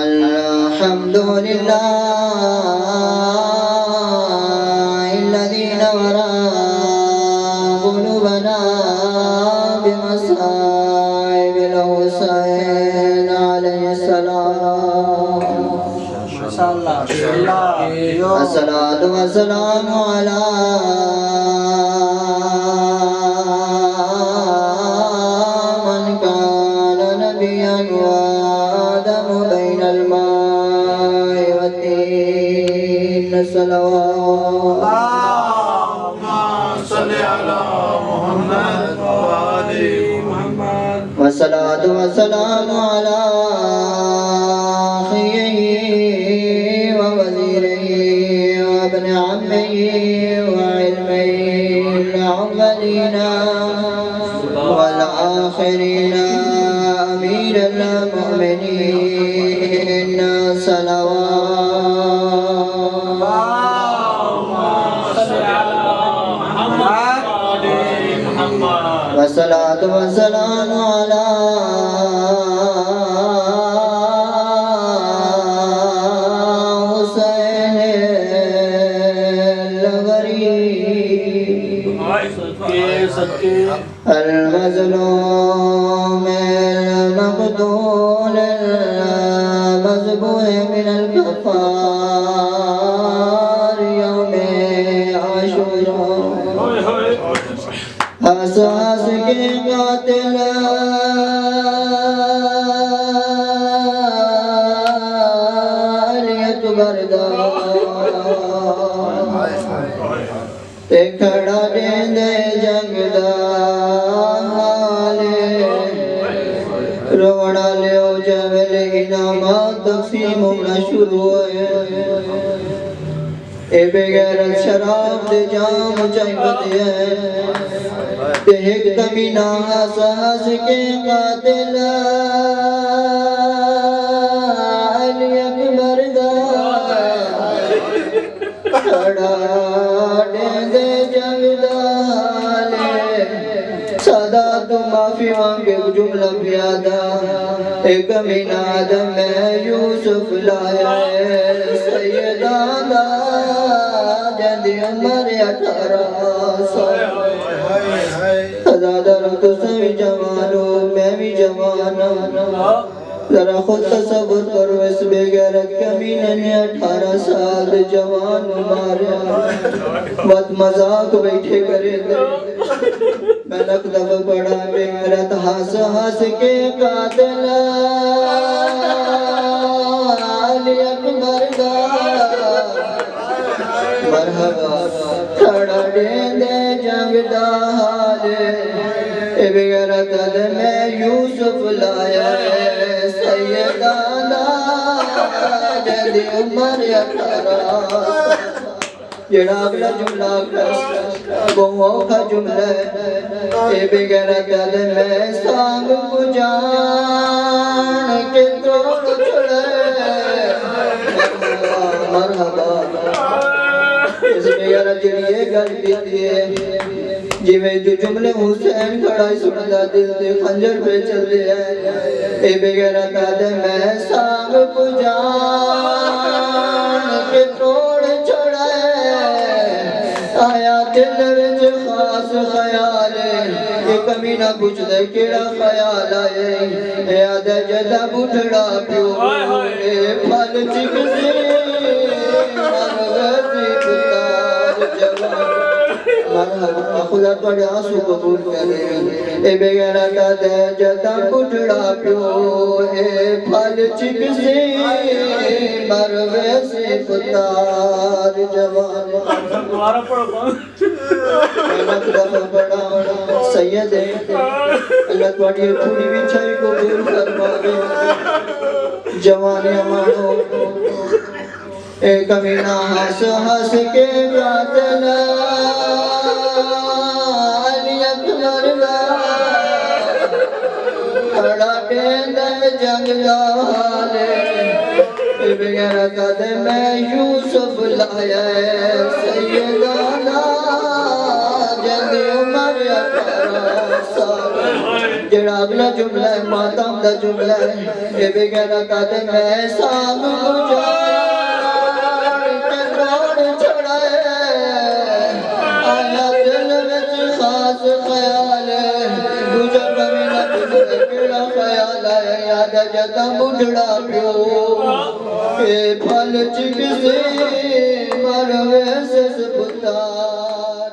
الحمد لله الذي نور قلوبنا بمصائب الحسين عليه السلام. الصلاة والسلام على من كان نبيا وآدم بين الماء والطين. صلوات اللهم صل على محمد وآل محمد. والصلاة والسلام على أخيه ووزيره وابن عمه وعلمه الأولين والآخرين أمير المؤمنين. صلوات والصلاة والسلام على حسين الغريب المظلوم المقتول المذبوح من الكفار يوم عاشوراء. حساس کے قاتل علیت بردار تے کھڑا دیندے جنگ دا حالے روڑا لیو جاوے انعامات تقسیم ہونا شروع ہوئے. اے بغیرت شراب دے جام چاہیت ہے تے ایک کمینہ حساس کے قاتل علی اکبر دا کھڑا دیندے جنگ دا حالے. صدا تو معافی مانگے جملہ پیادا اے کمینہ آدم میں یوسف لایا ہے سیدان دا جندی عمر 18 سال. ازادہ رکھ سوی جوانو میں بھی جوانا ذرا خود تصور کرو اس بغیرت کمینہ نے 18 سال جوان ماریا. بہت مذاق بیٹھے کرے دے میں نقدب پڑا بغیرت ہاس ہاس کے قاتل علی اکبر دا مرحبا کھڑا دیندے جنگ دا حالے. اے بغیرت میں یوسف لایا ہے سیدان دا جندی عمر 18. جڑا اگلا جملہ وہ اوکھا جملہ ہے. اے بغیرت میں سانگ کو جان کے توڑ چھڑے مرحبا. اس بغیرت جڑیے گل بیتی ہے جی میں جو جملے حسین کھڑائی سندا دل دے خنجر پہ چل دے ہے. اے بغیرت میں سانگ کو جان کے توڑ چھڑے آیا دل وچ خاص خیال ہے. یہ کمینہ پوچھ دے کیڑا خیال آئے اے آدھے جدہ بٹھڑا پیو اے پھل چکسی مرغزی پتار جوان. مرحبا خدا توڑے آنسو قبول کرے. اے بغیرت دے جدہ بٹھڑا پیو اے پھل چکسی مرغزی پتار جوان. سید اللہ تواڈی پوری وچھائی کو دور فرماوے. جوان مانو اے کمینہ ہنس ہنس کے قاتل علی اکبر دا کھڑا دیندے جنگ دا حالے. اے بغیرت میں یوسف لایا ہے سیدان دا جندی عمر 18 سال جڑا اگلا جملہ ہے ماتم دا جملہ ہے یہ بے غیرت آتے میں سام گجار چکوڑ چھڑائے آیا دل وچ خاص خیال ہے گجر بمینا دل کیڑا خیال ہے یاد جدا بڑھڑا پیو اے پھل چکسی مروے سے سبتار